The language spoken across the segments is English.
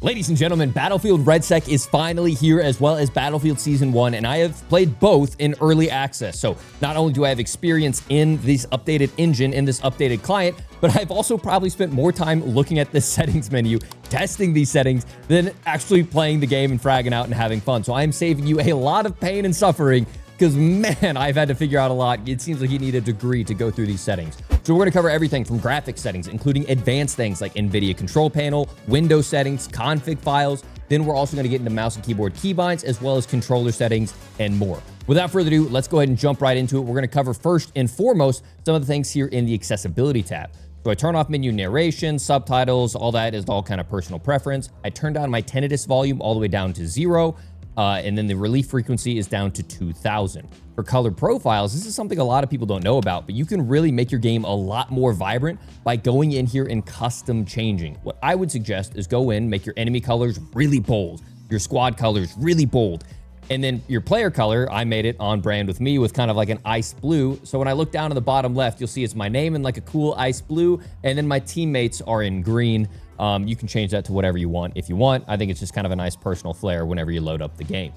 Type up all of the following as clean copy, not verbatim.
Ladies and gentlemen, Battlefield REDSEC is finally here, as well as Battlefield Season 1, and I have played both in early access. So not only do I have experience in this updated engine, in this updated client, but I've also probably spent more time looking at the settings menu, testing these settings, than actually playing the game and fragging out and having fun. So I am saving you a lot of pain and suffering, because man, I've had to figure out a lot. It seems like you need a degree to go through these settings. So we're going to cover everything from graphics settings, including advanced things like NVIDIA control panel, Windows settings, config files. Then we're also going to get into mouse and keyboard keybinds, as well as controller settings and more. Without further ado, let's go ahead and jump right into it. We're going to cover first and foremost some of the things here in the accessibility tab. So I turn off menu narration, subtitles, all that is all kind of personal preference. I turn down my tinnitus volume all the way down to 0. And then the relief frequency is down to 2000. For color profiles, this is something a lot of people don't know about, but you can really make your game a lot more vibrant by going in here and custom changing. What I would suggest is go in, make your enemy colors really bold, your squad colors really bold, and then your player color, I made it on brand with me with kind of like an ice blue. So when I look down to the bottom left, you'll see it's my name in like a cool ice blue, and then my teammates are in green. You can change that to whatever you want if you want. I think it's just kind of a nice personal flair whenever you load up the game.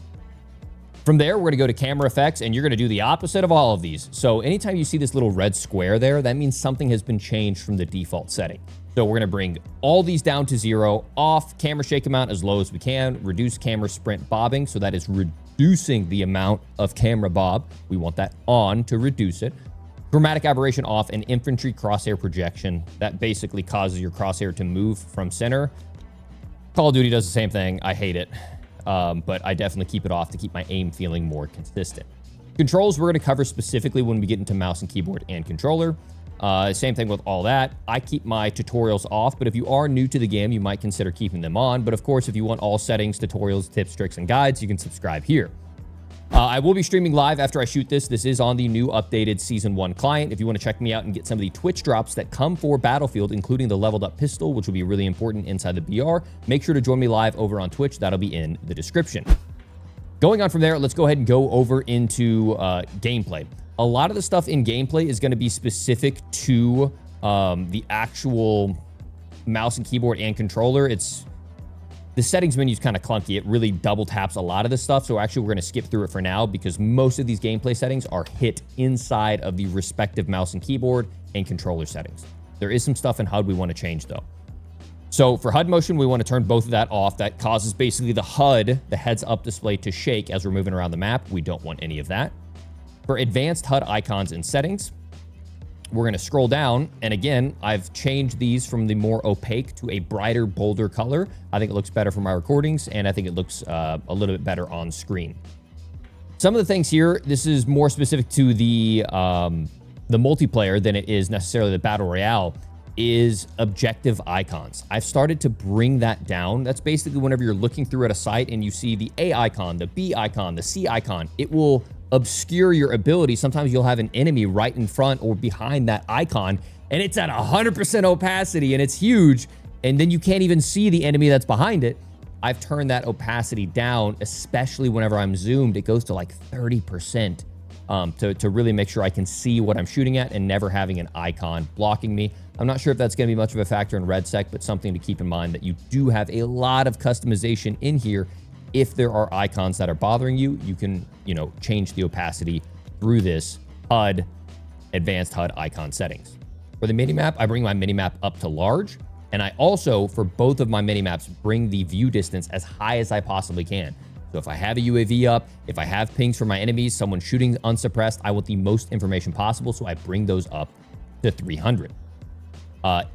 From there, we're going to go to camera effects, and you're going to do the opposite of all of these. So anytime you see this little red square there, that means something has been changed from the default setting. So we're going to bring all these down to 0, off camera shake amount as low as we can, reduce camera sprint bobbing. So that is reducing the amount of camera bob. We want that on to reduce it. Chromatic aberration off, and infantry crosshair projection. That basically causes your crosshair to move from center. Call of Duty does the same thing. I hate it, but I definitely keep it off to keep my aim feeling more consistent. Controls, we're going to cover specifically when we get into mouse and keyboard and controller. Same thing with all that. I keep my tutorials off, but if you are new to the game, you might consider keeping them on. But of course, if you want all settings, tutorials, tips, tricks, and guides, you can subscribe here. I will be streaming live after I shoot this. This is on the new updated Season 1 client. If you want to check me out and get some of the Twitch drops that come for Battlefield, including the leveled up pistol, which will be really important inside the BR, make sure to join me live over on Twitch. That'll be in the description. Going on from there, let's go ahead and go over into gameplay. A lot of the stuff in gameplay is going to be specific to the actual mouse and keyboard and controller. The settings menu is kind of clunky. It really double taps a lot of this stuff. So actually, we're going to skip through it for now because most of these gameplay settings are hit inside of the respective mouse and keyboard and controller settings. There is some stuff in HUD we want to change though. So for HUD motion, we want to turn both of that off. That causes basically the HUD, the heads up display, to shake as we're moving around the map. We don't want any of that. For advanced HUD icons and settings, we're going to scroll down, and again, I've changed these from the more opaque to a brighter, bolder color. I think it looks better for my recordings, and I think it looks a little bit better on screen. Some of the things here, this is more specific to the multiplayer than it is necessarily the Battle Royale, is objective icons. I've started to bring that down. That's basically whenever you're looking through at a site and you see the A icon, the B icon, the C icon, it will obscure your ability. Sometimes you'll have an enemy right in front or behind that icon, and it's at 100% opacity, and it's huge, and then you can't even see the enemy that's behind it. I've turned that opacity down, especially whenever I'm zoomed. It goes to like 30% to really make sure I can see what I'm shooting at and never having an icon blocking me. I'm not sure if that's going to be much of a factor in REDSEC, but something to keep in mind that you do have a lot of customization in here. If there are icons that are bothering you, you can, change the opacity through this HUD, advanced HUD icon settings. For the minimap, I bring my minimap up to large, and I also, for both of my minimaps, bring the view distance as high as I possibly can. So if I have a UAV up, if I have pings from my enemies, someone shooting unsuppressed, I want the most information possible, so I bring those up to 300.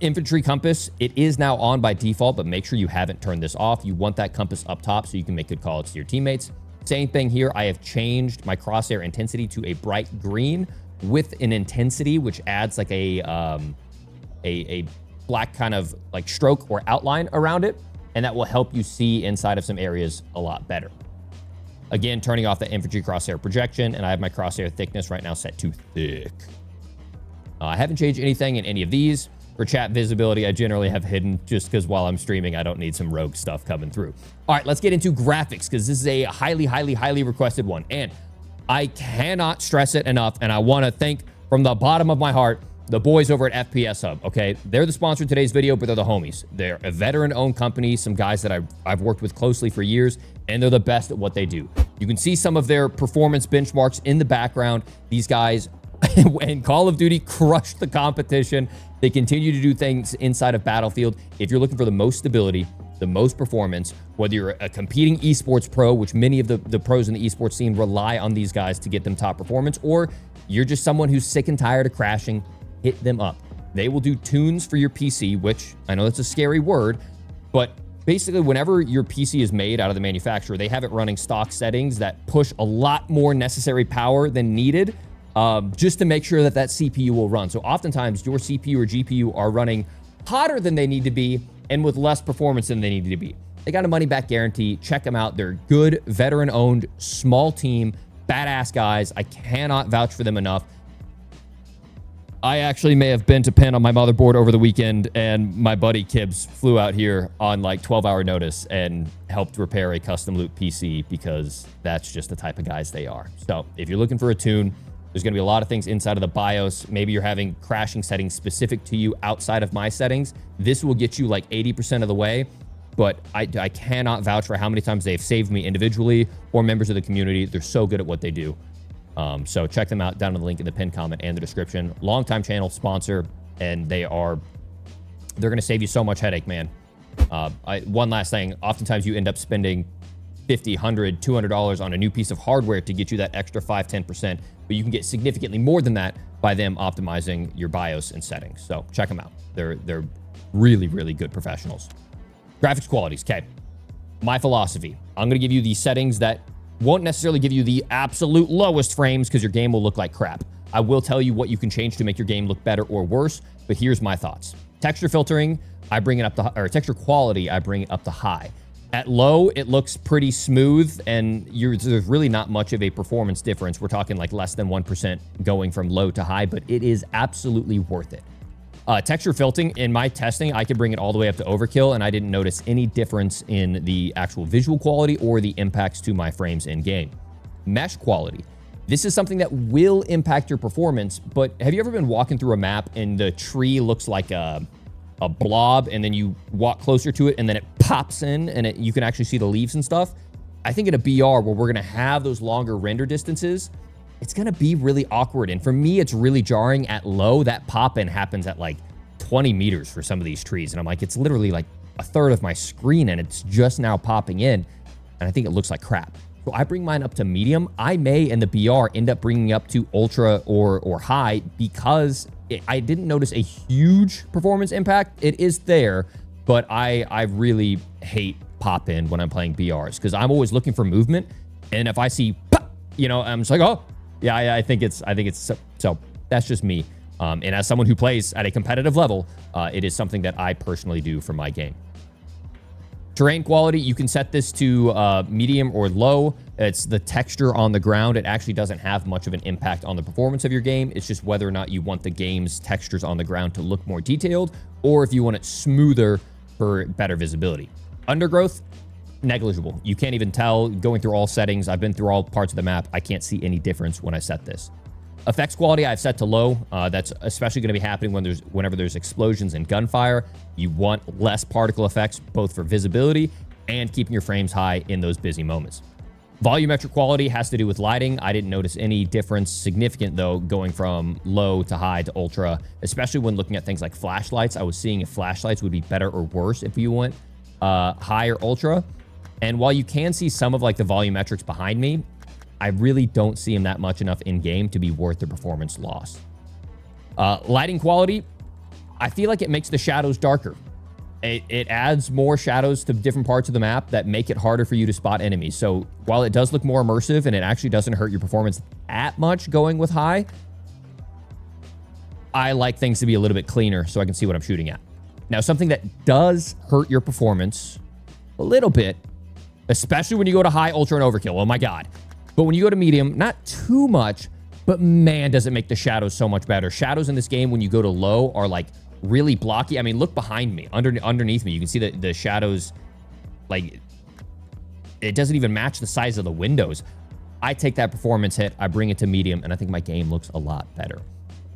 Infantry compass, it is now on by default, but make sure you haven't turned this off. You want that compass up top so you can make good calls to your teammates. Same thing here. I have changed my crosshair intensity to a bright green with an intensity which adds like a black kind of like stroke or outline around it, and that will help you see inside of some areas a lot better. Again, turning off the infantry crosshair projection, and I have my crosshair thickness right now set to thick. I haven't changed anything in any of these. For chat visibility, I generally have hidden just because while I'm streaming, I don't need some rogue stuff coming through. All right, let's get into graphics because this is a highly requested one. And I cannot stress it enough, and I want to thank from the bottom of my heart the boys over at FPS Hub, okay? They're the sponsor of today's video, but they're the homies. They're a veteran-owned company, some guys that I've worked with closely for years, and they're the best at what they do. You can see some of their performance benchmarks in the background. These guys in Call of Duty crushed the competition. They continue to do things inside of Battlefield. If you're looking for the most stability, the most performance, whether you're a competing esports pro, which many of the pros in the esports scene rely on these guys to get them top performance, or you're just someone who's sick and tired of crashing, hit them up. They will do tunes for your PC, which I know that's a scary word, but basically whenever your PC is made out of the manufacturer, they have it running stock settings that push a lot more necessary power than needed, just to make sure that that CPU will run. So oftentimes your CPU or GPU are running hotter than they need to be and with less performance than they need to be. They got a money back guarantee. Check them out. They're good, veteran owned, small team, badass guys. I cannot vouch for them enough. I actually may have been to Penn on my motherboard over the weekend, and my buddy Kibbs flew out here on like 12-hour notice and helped repair a custom loop PC, because that's just the type of guys they are. So if you're looking for a tune, there's going to be a lot of things inside of the BIOS. Maybe you're having crashing settings specific to you outside of my settings. This will get you like 80% of the way, but I cannot vouch for how many times they've saved me individually or members of the community. They're so good at what they do. So check them out down in the link in the pinned comment and the description. Longtime channel sponsor, and they're going to save you so much headache, man. One last thing, oftentimes you end up spending $50, $100, $200 on a new piece of hardware to get you that extra 5-10%, but you can get significantly more than that by them optimizing your BIOS and settings. So check them out. They're really, really good professionals. Graphics qualities, okay. My philosophy, I'm going to give you the settings that won't necessarily give you the absolute lowest frames, because your game will look like crap. I will tell you what you can change to make your game look better or worse, but here's my thoughts. Texture filtering, I bring it up to, or texture quality, I bring it up to high. At low, it looks pretty smooth, and there's really not much of a performance difference. We're talking like less than 1% going from low to high, but it is absolutely worth it. Texture filtering, in my testing, I could bring it all the way up to overkill, and I didn't notice any difference in the actual visual quality or the impacts to my frames in game. Mesh quality. This is something that will impact your performance, but have you ever been walking through a map and the tree looks like a blob, and then you walk closer to it and then it pops in and you can actually see the leaves and stuff? I think in a BR, where we're going to have those longer render distances, it's going to be really awkward. And for me, it's really jarring at low. That pop-in happens at like 20 meters for some of these trees. And I'm like, it's literally like a third of my screen, and it's just now popping in. And I think it looks like crap. So I bring mine up to medium. I may, in the BR, end up bringing up to ultra or high, because I didn't notice a huge performance impact. It is there, but I really hate pop-in when I'm playing BRs, because I'm always looking for movement. And if I see pop, you know, I'm just like, oh, yeah, I think it's so that's just me. And as someone who plays at a competitive level, it is something that I personally do for my game. Terrain quality, you can set this to medium or low. It's the texture on the ground. It actually doesn't have much of an impact on the performance of your game. It's just whether or not you want the game's textures on the ground to look more detailed, or if you want it smoother for better visibility. Undergrowth, negligible. You can't even tell going through all settings. I've been through all parts of the map. I can't see any difference when I set this. Effects quality, I've set to low. That's especially going to be happening whenever there's explosions and gunfire. You want less particle effects, both for visibility and keeping your frames high in those busy moments. Volumetric quality has to do with lighting. I didn't notice any difference significant, though, going from low to high to ultra, especially when looking at things like flashlights. I was seeing if flashlights would be better or worse if you went high or ultra. And while you can see some of like the volumetrics behind me, I really don't see them that much enough in game to be worth the performance loss. Lighting quality, I feel like it makes the shadows darker. It adds more shadows to different parts of the map that make it harder for you to spot enemies. So while it does look more immersive and it actually doesn't hurt your performance that much going with high, I like things to be a little bit cleaner so I can see what I'm shooting at. Now, something that does hurt your performance a little bit, especially when you go to high, ultra, and overkill. Oh my God. But when you go to medium, not too much, but man, does it make the shadows so much better. Shadows in this game, when you go to low, are like really blocky. I mean, look behind me, underneath me. You can see the shadows, like, it doesn't even match the size of the windows. I take that performance hit, I bring it to medium, and I think my game looks a lot better.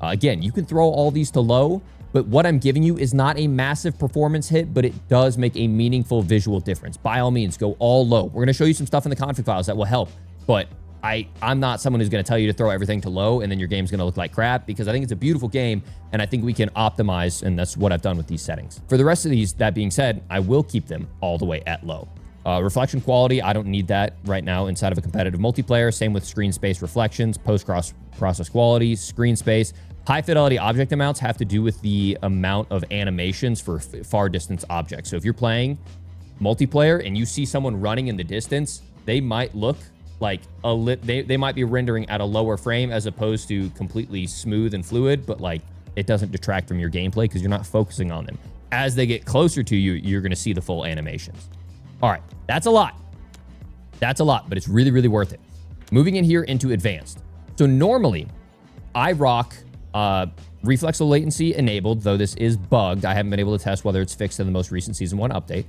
Again, you can throw all these to low, but what I'm giving you is not a massive performance hit, but it does make a meaningful visual difference. By all means, go all low. We're going to show you some stuff in the config files that will help, but I'm not someone who's going to tell you to throw everything to low and then your game's going to look like crap, because I think it's a beautiful game and I think we can optimize, and that's what I've done with these settings. For the rest of these, that being said, I will keep them all the way at low. Reflection quality, I don't need that right now inside of a competitive multiplayer. Same with screen space reflections, post-process quality, screen space. High fidelity object amounts have to do with the amount of animations for far distance objects. So if you're playing multiplayer and you see someone running in the distance, they might look like they might be rendering at a lower frame as opposed to completely smooth and fluid, but like it doesn't detract from your gameplay because you're not focusing on them. As they get closer to you, you're going to see the full animations. All right, that's a lot. That's a lot, but it's really, really worth it. Moving in here into advanced. So normally I rock reflex low latency enabled, though this is bugged. I haven't been able to test whether it's fixed in the most recent season 1 update.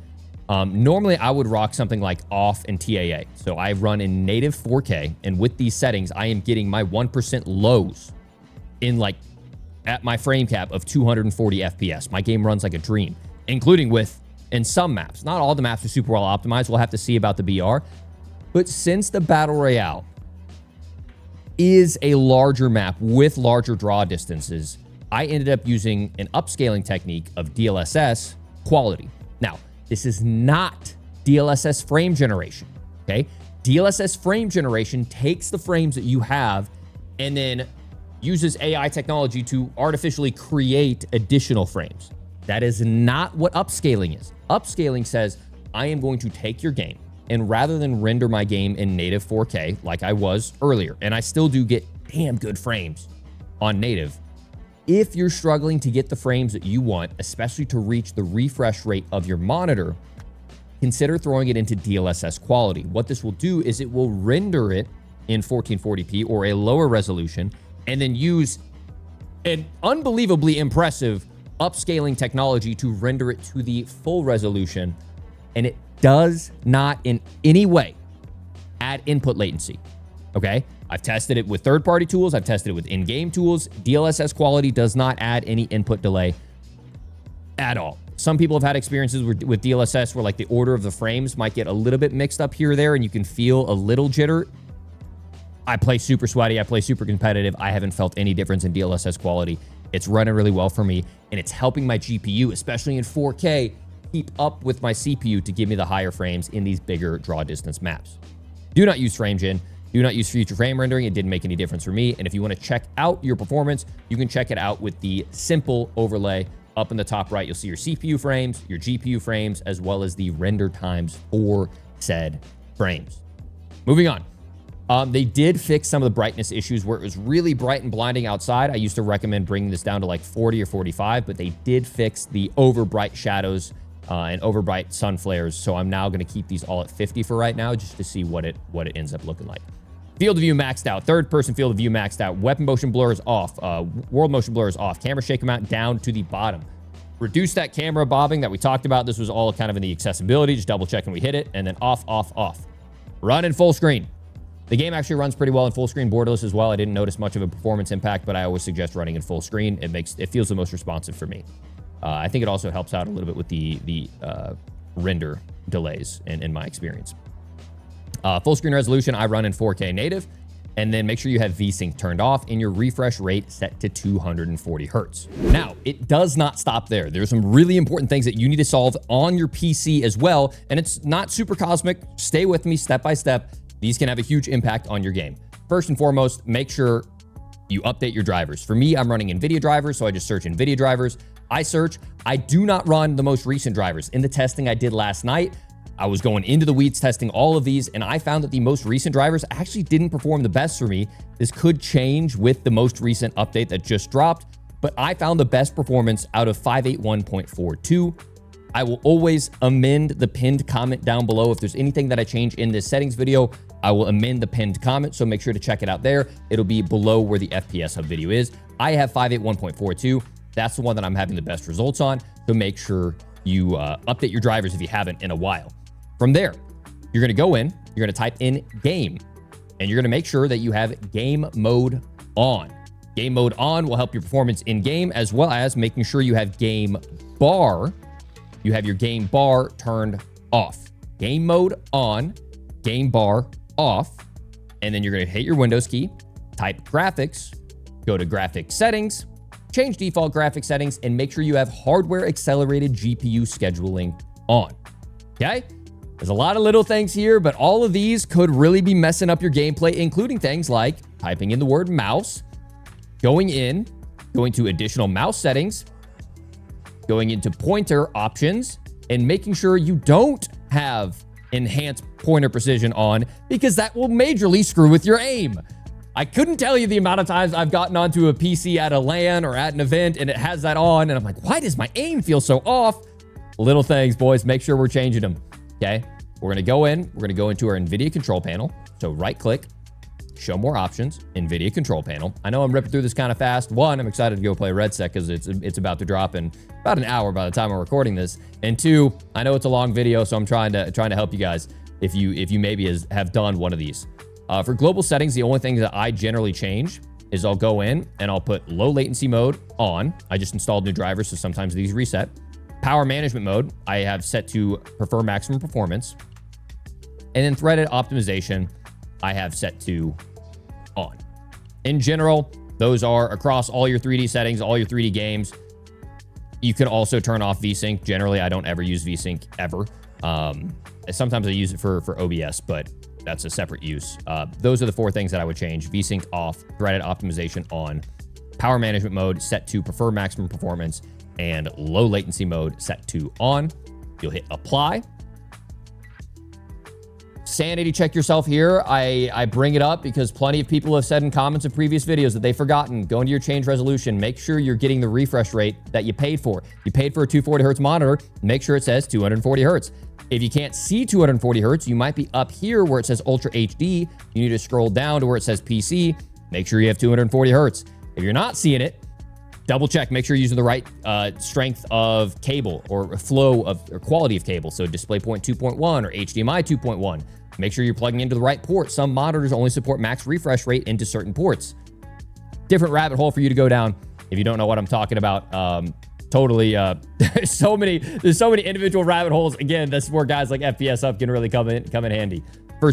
Normally I would rock something like off and TAA. So I run in native 4K, and with these settings, I am getting my 1% lows in like at my frame cap of 240 FPS. My game runs like a dream, including in some maps. Not all the maps are super well optimized. We'll have to see about the BR. But since the Battle Royale is a larger map with larger draw distances, I ended up using an upscaling technique of DLSS quality. Now, this is not DLSS frame generation, okay? DLSS frame generation takes the frames that you have and then uses AI technology to artificially create additional frames. That is not what upscaling is. Upscaling says, I am going to take your game, and rather than render my game in native 4K like I was earlier, and I still do get damn good frames on native, if you're struggling to get the frames that you want, especially to reach the refresh rate of your monitor, consider throwing it into DLSS quality. What this will do is it will render it in 1440p or a lower resolution, and then use an unbelievably impressive upscaling technology to render it to the full resolution, and it does not in any way add input latency, okay? I've tested it with third-party tools. I've tested it with in-game tools. DLSS quality does not add any input delay at all. Some people have had experiences with DLSS where like the order of the frames might get a little bit mixed up here or there, and you can feel a little jitter. I play super sweaty. I play super competitive. I haven't felt any difference in DLSS quality. It's running really well for me, and it's helping my GPU, especially in 4K, keep up with my CPU to give me the higher frames in these bigger draw distance maps. Do not use FrameGen. Do not use future frame rendering. It didn't make any difference for me. And if you want to check out your performance, you can check it out with the simple overlay. Up in the top right, you'll see your CPU frames, your GPU frames, as well as the render times for said frames. Moving on. They did fix some of the brightness issues where it was really bright and blinding outside. I used to recommend bringing this down to like 40 or 45, but they did fix the over bright shadows and over bright sun flares. So I'm now going to keep these all at 50 for right now, just to see what it ends up looking like. Field of view maxed out. Third person field of view maxed out. Weapon motion blur is off. World motion blur is off. Camera shake amount down to the bottom. Reduce that camera bobbing that we talked about. This was all kind of in the accessibility. Just double checking we hit it. And then off, off, off. Run in full screen. The game actually runs pretty well in full screen borderless as well. I didn't notice much of a performance impact, but I always suggest running in full screen. It feels the most responsive for me. I think it also helps out a little bit with the render delays in my experience. Full screen resolution, I run in 4K native, and then make sure you have VSync turned off and your refresh rate set to 240 hertz. Now, it does not stop there. There's some really important things that you need to solve on your PC as well, and it's not super cosmic. Stay with me step by step. These can have a huge impact on your game. First and foremost, make sure you update your drivers. For me, I'm running NVIDIA drivers, so I just search NVIDIA drivers. I do not run the most recent drivers. In the testing I did last night, I was going into the weeds testing all of these, and I found that the most recent drivers actually didn't perform the best for me. This could change with the most recent update that just dropped, but I found the best performance out of 581.42. I will always amend the pinned comment down below. If there's anything that I change in this settings video, I will amend the pinned comment, so make sure to check it out there. It'll be below where the FPS Hub video is. I have 581.42. That's the one that I'm having the best results on, so make sure you update your drivers if you haven't in a while. From there, you're going to go in, you're going to type in game, and you're going to make sure that you have game mode on. Game mode on will help your performance in game, as well as making sure you have game bar. You have your game bar turned off. Game mode on, game bar off, and then you're going to hit your Windows key, type graphics, go to graphics settings, change default graphics settings, and make sure you have hardware accelerated GPU scheduling on. Okay? There's a lot of little things here, but all of these could really be messing up your gameplay, including things like typing in the word mouse, going to additional mouse settings, going into pointer options, and making sure you don't have enhanced pointer precision on, because that will majorly screw with your aim. I couldn't tell you the amount of times I've gotten onto a PC at a LAN or at an event and it has that on, and I'm like, why does my aim feel so off? Little things, boys. Make sure we're changing them. Okay, we're gonna go into our NVIDIA control panel. So right click, show more options, NVIDIA control panel. I know I'm ripping through this kind of fast. One, I'm excited to go play REDSEC because it's about to drop in about an hour by the time I'm recording this. And two, I know it's a long video, so I'm trying to help you guys if you maybe have done one of these. For global settings, the only thing that I generally change is I'll go in and I'll put low latency mode on. I just installed new drivers, so sometimes these reset. Power management mode, I have set to prefer maximum performance. And then threaded optimization, I have set to on. In general, those are across all your 3D settings, all your 3D games. You can also turn off VSync. Generally, I don't ever use VSync ever. Sometimes I use it for OBS, but that's a separate use. Those are the 4 things that I would change. VSync off, threaded optimization on, power management mode set to prefer maximum performance, and low latency mode set to on. You'll hit apply. Sanity check yourself here. I bring it up because plenty of people have said in comments of previous videos that they've forgotten. Go into your change resolution. Make sure you're getting the refresh rate that you paid for. You paid for a 240 hertz monitor. Make sure it says 240 hertz. If you can't see 240 hertz, you might be up here where it says Ultra HD. You need to scroll down to where it says PC. Make sure you have 240 hertz. If you're not seeing it, double check. Make sure you're using the right strength of cable or flow of or quality of cable. So DisplayPort 2.1 or HDMI 2.1. Make sure you're plugging into the right port. Some monitors only support max refresh rate into certain ports. Different rabbit hole for you to go down if you don't know what I'm talking about. Totally. There's so many individual rabbit holes. Again, this is where guys like FPS Up can really come in handy. For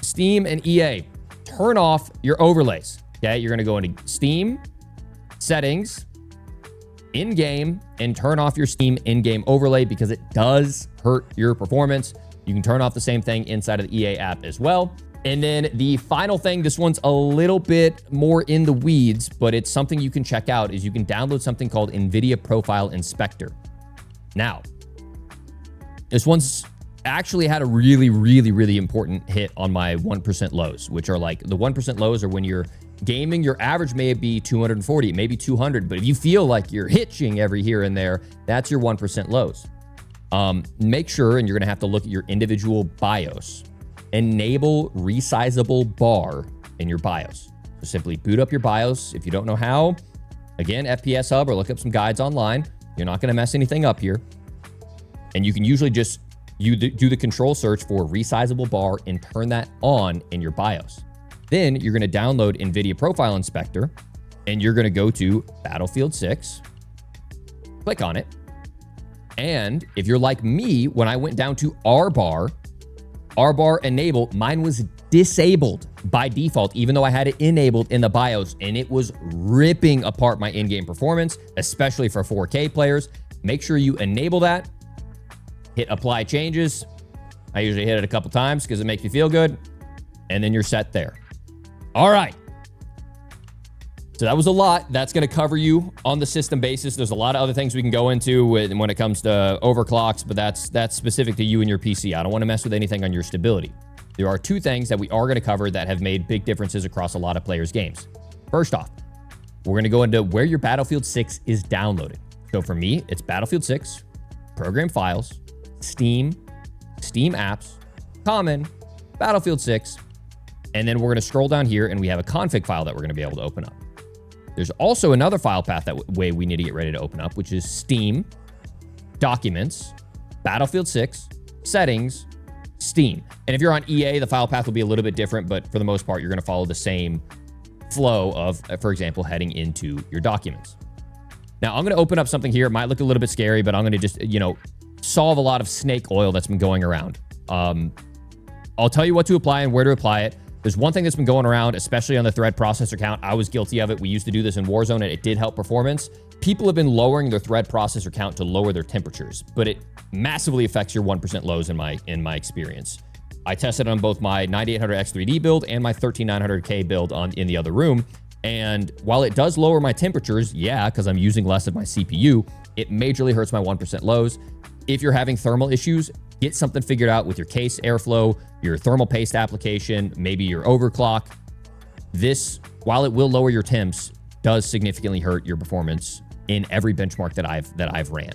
Steam and EA, turn off your overlays. Okay, you're gonna go into Steam settings, in-game, and turn off your Steam in-game overlay because it does hurt your performance. You can turn off the same thing inside of the EA app as well. And then the final thing, this one's a little bit more in the weeds, but it's something you can check out, is you can download something called NVIDIA Profile Inspector. Now, this one's actually had a really important hit on my 1% lows, which are like the 1% lows are when you're gaming, your average may be 240, maybe 200, but if you feel like you're hitching every here and there, that's your 1% lows. Make sure, and you're gonna have to look at your individual BIOS, enable resizable bar in your BIOS. So simply boot up your BIOS. If you don't know how, again, FPS Hub or look up some guides online. You're not gonna mess anything up here. And you can usually just do the control search for resizable bar and turn that on in your BIOS. Then you're gonna download NVIDIA Profile Inspector and you're gonna go to Battlefield 6, click on it. And if you're like me, when I went down to R-bar enable, mine was disabled by default, even though I had it enabled in the BIOS, and it was ripping apart my in-game performance, especially for 4K players. Make sure you enable that, hit apply changes. I usually hit it a couple times because it makes me feel good, and then you're set there. All right. So that was a lot. That's going to cover you on the system basis. There's a lot of other things we can go into when it comes to overclocks, but that's specific to you and your PC. I don't want to mess with anything on your stability. There are 2 things that we are going to cover that have made big differences across a lot of players' games. First off, we're going to go into where your Battlefield 6 is downloaded. So for me, it's Battlefield 6, Program Files, Steam, Steam Apps, Common, Battlefield 6, and then we're going to scroll down here and we have a config file that we're going to be able to open up. There's also another file path that way we need to get ready to open up, which is Steam, Documents, Battlefield 6, Settings, Steam. And if you're on EA, the file path will be a little bit different, but for the most part, you're going to follow the same flow of, for example, heading into your documents. Now, I'm going to open up something here. It might look a little bit scary, but I'm going to just, solve a lot of snake oil that's been going around. I'll tell you what to apply and where to apply it. There's one thing that's been going around, especially on the thread processor count. I was guilty of it. We used to do this in Warzone, and it did help performance. People have been lowering their thread processor count to lower their temperatures, but it massively affects your 1% lows in my experience. I tested on both my 9800X3D build and my 13900K build in the other room. And while it does lower my temperatures, yeah, because I'm using less of my CPU, it majorly hurts my 1% lows. If you're having thermal issues, get something figured out with your case airflow, your thermal paste application, maybe your overclock. This, while it will lower your temps, does significantly hurt your performance in every benchmark that I've ran.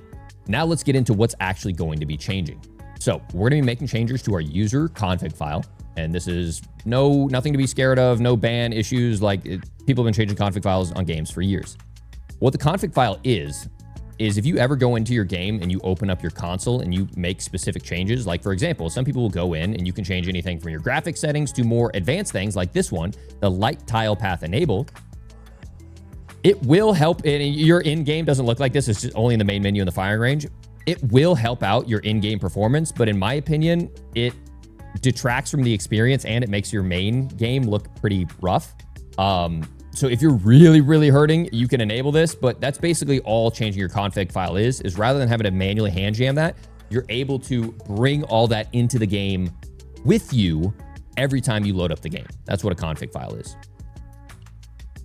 Now let's get into what's actually going to be changing. So we're going to be making changes to our user config file. And this is nothing to be scared of, no ban issues. People have been changing config files on games for years. What the config file is if you ever go into your game and you open up your console and you make specific changes, like for example, some people will go in and you can change anything from your graphics settings to more advanced things like this one, the light tile path enable. It will help. Your in-game doesn't look like this. It's just only in the main menu in the firing range. It will help out your in-game performance, but in my opinion, it detracts from the experience and it makes your main game look pretty rough. So if you're really, really hurting, you can enable this, but that's basically all changing your config file is rather than having to manually hand jam that, you're able to bring all that into the game with you every time you load up the game. That's what a config file is.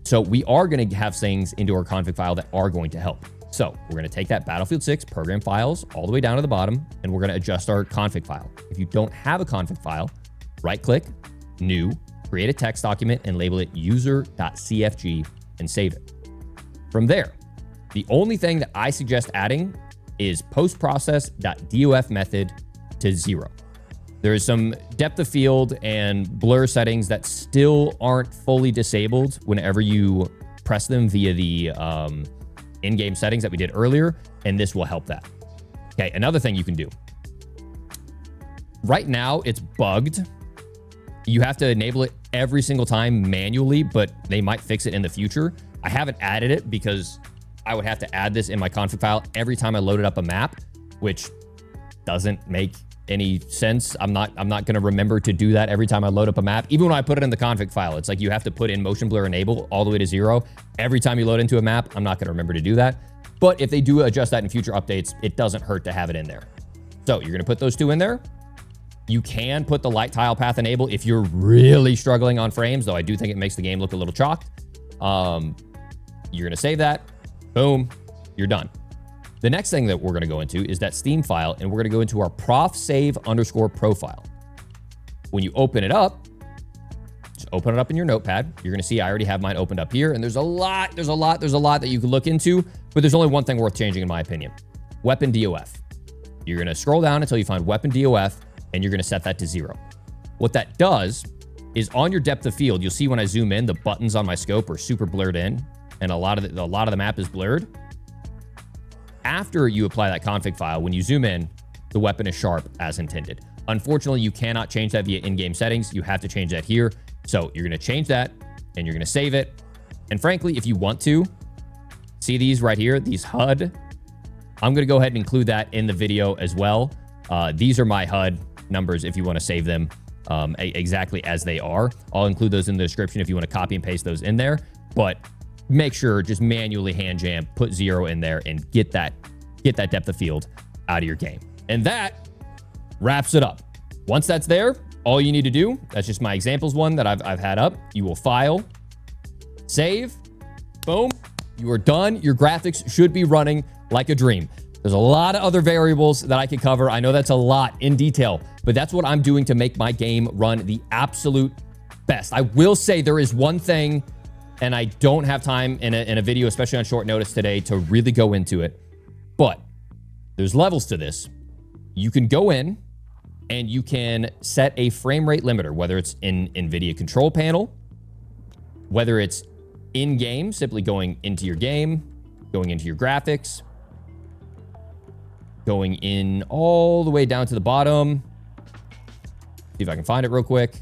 So we are going to have things into our config file that are going to help. So we're going to take that Battlefield 6 program files all the way down to the bottom, and we're going to adjust our config file. If you don't have a config file, right click, new, create a text document and label it user.cfg and save it. From there, the only thing that I suggest adding is postprocess.dofmethod to 0. There is some depth of field and blur settings that still aren't fully disabled whenever you press them via the in-game settings that we did earlier, and this will help that. Okay, another thing you can do. Right now, it's bugged. You have to enable it every single time manually, but they might fix it in the future. I haven't added it because I would have to add this in my config file every time I loaded up a map, which doesn't make any sense. I'm not going to remember to do that every time I load up a map. Even when I put it in the config file, it's like you have to put in MotionBlurEnable all the way to 0 every time you load into a map. I'm not going to remember to do that. But if they do adjust that in future updates, it doesn't hurt to have it in there. So you're going to put those two in there. You can put the light tile path enable if you're really struggling on frames, though I do think it makes the game look a little chalked. You're going to save that. Boom. You're done. The next thing that we're going to go into is that Steam file, and we're going to go into our profsave_profile. When you open it up, just open it up in your notepad. You're going to see I already have mine opened up here, and there's a lot that you can look into, but there's only one thing worth changing in my opinion. WeaponDOF. You're going to scroll down until you find WeaponDOF, and you're going to set that to 0. What that does is on your depth of field, you'll see when I zoom in, the buttons on my scope are super blurred in, and a lot of the map is blurred. After you apply that config file, when you zoom in, the weapon is sharp as intended. Unfortunately, you cannot change that via in-game settings. You have to change that here. So you're going to change that, and you're going to save it. And frankly, if you want to, see these right here, these HUD, I'm going to go ahead and include that in the video as well. These are my HUD numbers if you want to save them exactly as they are. I'll include those in the description if you want to copy and paste those in there. But make sure just manually hand jam, put 0 in there, and get that depth of field out of your game. And that wraps it up. Once that's there, all you need to do, that's just my examples one that I've had up. You will file, save, boom, you are done. Your graphics should be running like a dream. There's a lot of other variables that I could cover. I know that's a lot in detail, but that's what I'm doing to make my game run the absolute best. I will say there is one thing, and I don't have time in a video, especially on short notice today, to really go into it, but there's levels to this. You can go in and you can set a frame rate limiter, whether it's in NVIDIA control panel, whether it's in-game, simply going into your game, going into your graphics, going in all the way down to the bottom. See if I can find it real quick.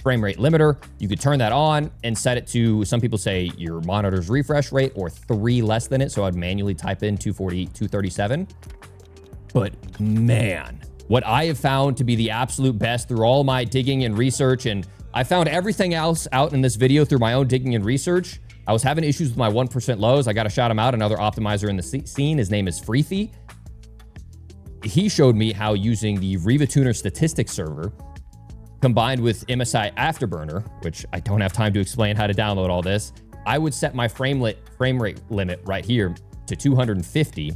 frame rate limiter. You could turn that on and set it to, some people say your monitor's refresh rate or 3 less than it. So I'd manually type in 240, 237. But man, what I have found to be the absolute best through all my digging and research, and I found everything else out in this video through my own digging and research. I was having issues with my 1% lows. I got to shout him out, another optimizer in the scene. His name is Freethy. He showed me how using the Riva Tuner statistics server combined with MSI Afterburner, which I don't have time to explain how to download all this, I would set my frame rate limit right here to 250.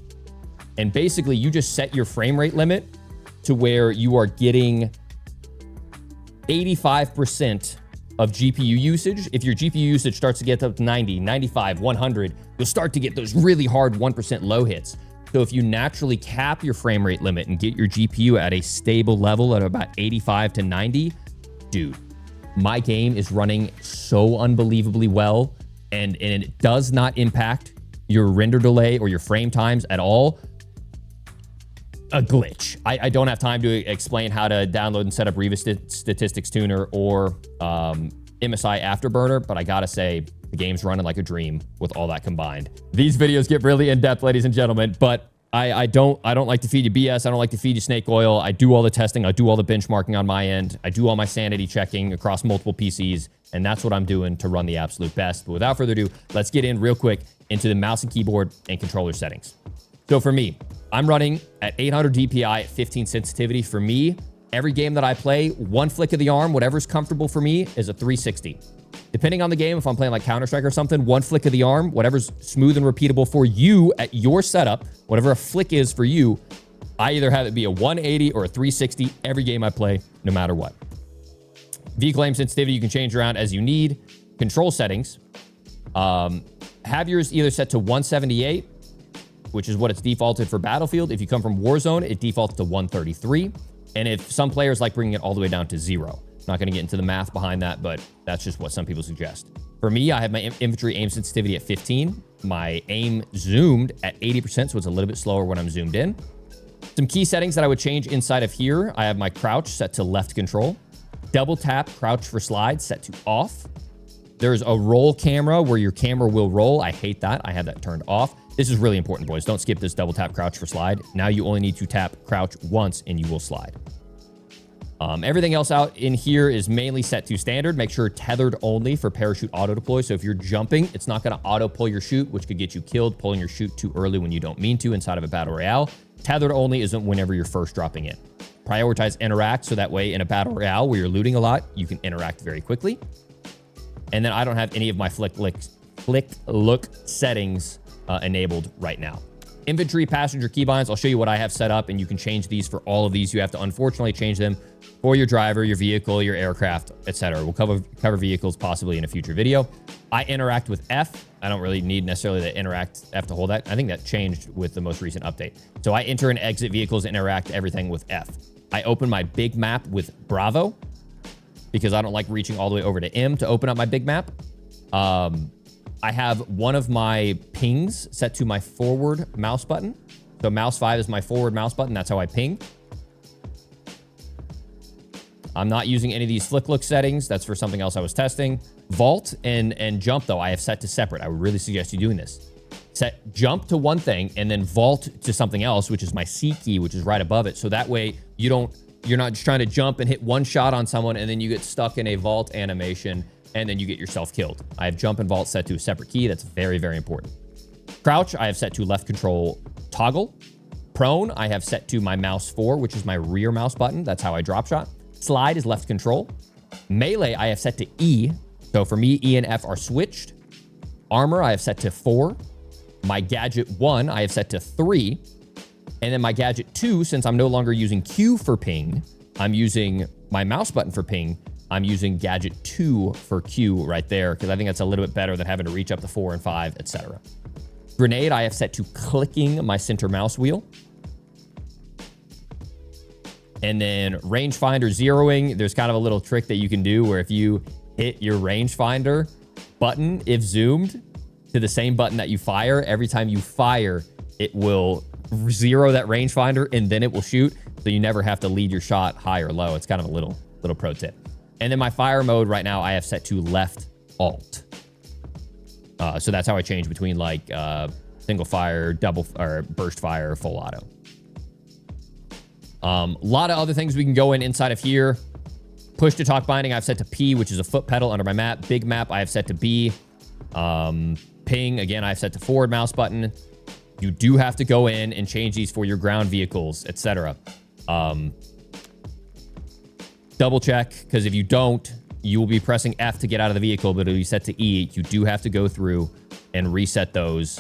And basically you just set your frame rate limit to where you are getting 85% of GPU usage. If your GPU usage starts to get up to 90, 95, 100, you'll start to get those really hard 1% low hits. So if you naturally cap your frame rate limit and get your GPU at a stable level at about 85 to 90, dude, my game is running so unbelievably well, and it does not impact your render delay or your frame times at all. A glitch. I don't have time to explain how to download and set up Riva Statistics Tuner or MSI Afterburner, but I gotta say, the game's running like a dream with all that combined. These videos get really in-depth, ladies and gentlemen, but I don't like to feed you BS. I don't like to feed you snake oil. I do all the testing. I do all the benchmarking on my end. I do all my sanity checking across multiple PCs, and that's what I'm doing to run the absolute best. But without further ado, let's get in real quick into the mouse and keyboard and controller settings. So for me, I'm running at 800 DPI at 15 sensitivity. For me, every game that I play, one flick of the arm, whatever's comfortable for me, is a 360. Depending on the game, if I'm playing like Counter-Strike or something, one flick of the arm, whatever's smooth and repeatable for you at your setup, whatever a flick is for you, I either have it be a 180 or a 360 every game I play, no matter what. Vehicle aim sensitivity, you can change around as you need. Control settings, have yours either set to 178, which is what it's defaulted for Battlefield. If you come from Warzone, it defaults to 133. And if some players like bringing it all the way down to 0. Not going to get into the math behind that, but that's just what some people suggest. For me, I have my infantry aim sensitivity at 15, my aim zoomed at 80%, so it's a little bit slower when I'm zoomed in. Some key settings that I would change inside of here. I have my crouch set to left control, double tap crouch for slide set to off. There's a roll camera where your camera will roll. I hate that. I have that turned off. This is really important, boys. Don't skip this double tap crouch for slide. Now you only need to tap crouch once and you will slide. Everything else out in here is mainly set to standard. Make sure tethered only for parachute auto deploy. So if you're jumping, it's not going to auto pull your chute, which could get you killed pulling your chute too early when you don't mean to inside of a battle royale. Tethered only isn't whenever you're first dropping in. Prioritize interact, so that way in a battle royale where you're looting a lot, you can interact very quickly. And then I don't have any of my flick look settings enabled right now. Inventory passenger keybinds, I'll show you what I have set up, and you can change these for all of these. You have to unfortunately change them for your driver, your vehicle, your aircraft, etc. We'll cover vehicles possibly in a future video. I interact with F. I don't really need necessarily the interact F to hold that. I think that changed with the most recent update. So I enter and exit vehicles, interact everything with F. I open my big map with Bravo because I don't like reaching all the way over to M to open up my big map. I have one of my pings set to my forward mouse button. So mouse 5 is my forward mouse button. That's how I ping. I'm not using any of these flick look settings. That's for something else I was testing. Vault and jump, though, I have set to separate. I would really suggest you doing this. Set jump to one thing and then vault to something else, which is my C key, which is right above it. So that way you're not just trying to jump and hit one shot on someone and then you get stuck in a vault animation and then you get yourself killed. I have jump and vault set to a separate key. That's very, very important. Crouch, I have set to left control toggle. Prone, I have set to my mouse 4, which is my rear mouse button. That's how I drop shot. Slide is left control. Melee, I have set to E. So for me, E and F are switched. Armor, I have set to 4. My gadget 1, I have set to 3. And then my gadget 2, since I'm no longer using Q for ping, I'm using my mouse button for ping. I'm using gadget 2 for Q right there because I think that's a little bit better than having to reach up to 4 and 5, etc. Grenade, I have set to clicking my center mouse wheel. And then rangefinder zeroing, there's kind of a little trick that you can do where if you hit your rangefinder button, if zoomed, to the same button that you fire, every time you fire, it will zero that rangefinder and then it will shoot. So you never have to lead your shot high or low. It's kind of a little pro tip. And then my fire mode right now, I have set to left alt. So that's how I change between like single fire, double or burst fire, full auto. A lot of other things we can go inside of here. Push to talk binding, I've set to P, which is a foot pedal under my map. Big map, I have set to B. Ping, again, I've set to forward mouse button. You do have to go in and change these for your ground vehicles, etc. Double check, because if you don't, you will be pressing F to get out of the vehicle, but it'll be set to E. You do have to go through and reset those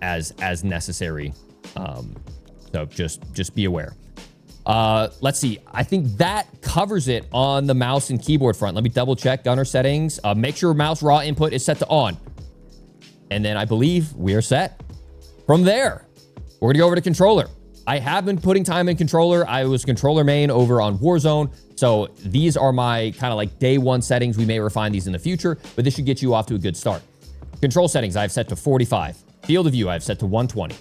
as necessary. So just be aware. Let's see. I think that covers it on the mouse and keyboard front. Let me double check gunner settings. Make sure mouse raw input is set to on. And then I believe we are set. From there, we're gonna go over to controller. I have been putting time in controller. I was controller main over on Warzone. So these are my kind of like day one settings. We may refine these in the future, but this should get you off to a good start. Control settings, I've set to 45. Field of view, I've set to 120.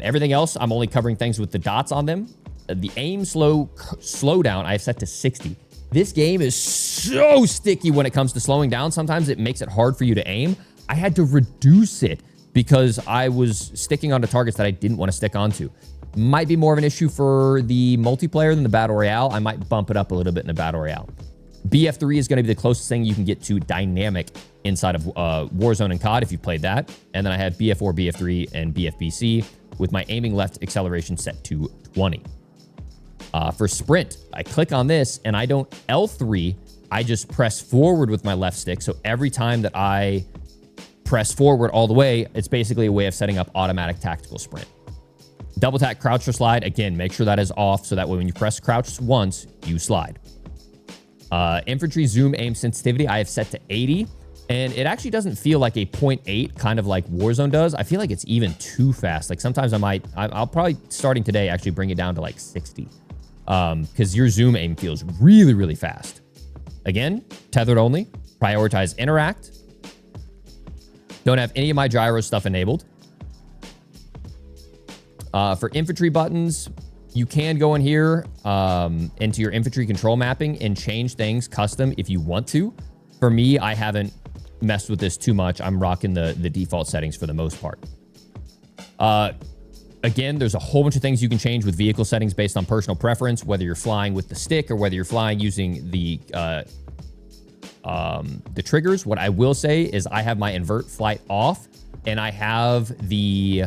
Everything else, I'm only covering things with the dots on them. The aim slowdown, I've set to 60. This game is so sticky when it comes to slowing down. Sometimes it makes it hard for you to aim. I had to reduce it because I was sticking onto targets that I didn't want to stick onto. Might be more of an issue for the multiplayer than the Battle Royale. I might bump it up a little bit in the Battle Royale. BF3 is going to be the closest thing you can get to dynamic inside of Warzone and COD if you played that. And then I have BF4, BF3, and BFBC with my aiming left acceleration set to 20. For sprint, I click on this and I don't L3, I just press forward with my left stick. So every time that I press forward all the way, it's basically a way of setting up automatic tactical sprint. Double tap crouch or slide. Again, make sure that is off so that way when you press crouch once, you slide. Infantry zoom aim sensitivity, I have set to 80. And it actually doesn't feel like a 0.8, kind of like Warzone does. I feel like it's even too fast. Like sometimes I'll probably starting today actually bring it down to like 60. Because your zoom aim feels really, really fast. Again, tethered only. Prioritize interact. Don't have any of my gyro stuff enabled. For infantry buttons, you can go in here into your infantry control mapping and change things custom if you want to. For me, I haven't messed with this too much. I'm rocking the default settings for the most part. Again, there's a whole bunch of things you can change with vehicle settings based on personal preference, whether you're flying with the stick or whether you're flying using the triggers. What I will say is I have my invert flight off and I have the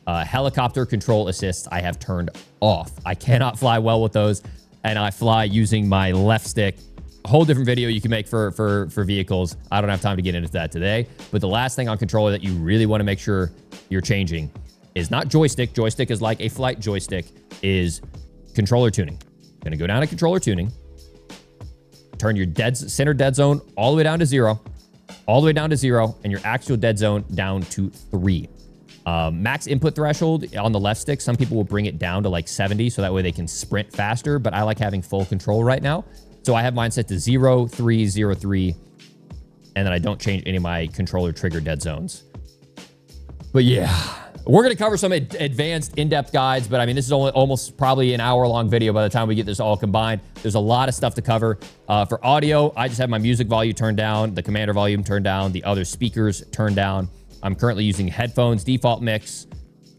helicopter control assist I have turned off. I cannot fly well with those, and I fly using my left stick. A whole different video you can make for vehicles. I don't have time to get into that today, but the last thing on controller that you really want to make sure you're changing is not joystick. Joystick is like a flight joystick, is controller tuning. Gonna go down to controller tuning, turn your center dead zone all the way down to 0, and your actual dead zone down to 3. Max input threshold on the left stick, some people will bring it down to like 70 so that way they can sprint faster, but I like having full control right now. So I have mine set to 0, 3, 0, 3, and then I don't change any of my controller trigger dead zones. But yeah, we're going to cover some advanced in-depth guides, but I mean, this is only almost probably an hour-long video by the time we get this all combined. There's a lot of stuff to cover. For audio, I just have my music volume turned down, the commander volume turned down, the other speakers turned down. I'm currently using headphones, default mix,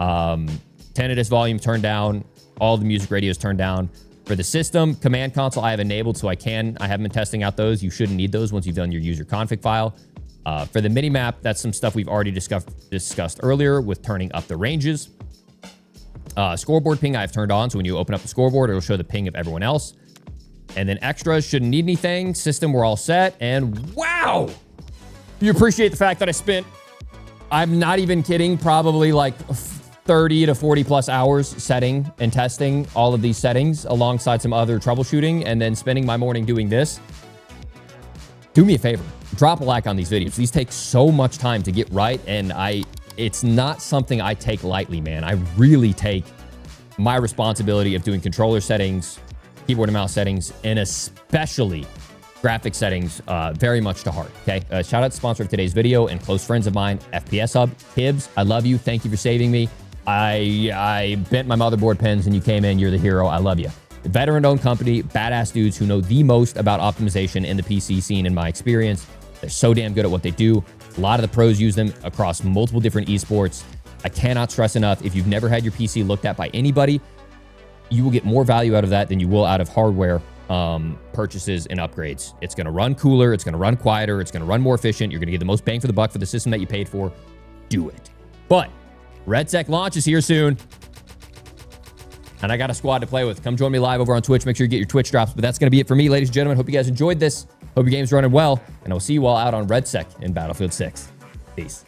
tinnitus volume turned down, all the music radios turned down. For the system, command console I have enabled, so I haven't been testing out those. You shouldn't need those once you've done your user config file. For the mini map, that's some stuff we've already discussed earlier with turning up the ranges. Scoreboard ping I've turned on, so when you open up the scoreboard, it'll show the ping of everyone else. And then extras shouldn't need anything. System, we're all set. And wow! You appreciate the fact that I spent, I'm not even kidding, probably like 30 to 40 plus hours setting and testing all of these settings alongside some other troubleshooting and then spending my morning doing this. Do me a favor, drop a like on these videos. These take so much time to get right, and it's not something I take lightly, man. I really take my responsibility of doing controller settings, keyboard and mouse settings, and especially graphic settings very much to heart, okay? Shout out to sponsor of today's video and close friends of mine, FPS Hub. Hibbs, I love you. Thank you for saving me. I bent my motherboard pins and you came in. You're the hero. I love you. Veteran-owned company, badass dudes who know the most about optimization in the PC scene, in my experience. They're so damn good at what they do. A lot of the pros use them across multiple different esports. I cannot stress enough, if you've never had your PC looked at by anybody, you will get more value out of that than you will out of hardware purchases and upgrades. It's going to run cooler. It's going to run quieter. It's going to run more efficient. You're going to get the most bang for the buck for the system that you paid for. Do it. But REDSEC launch is here soon, and I got a squad to play with. Come join me live over on Twitch. Make sure you get your Twitch drops. But that's going to be it for me, ladies and gentlemen. Hope you guys enjoyed this. Hope your game's running well, and I'll see you all out on REDSEC in Battlefield 6. Peace.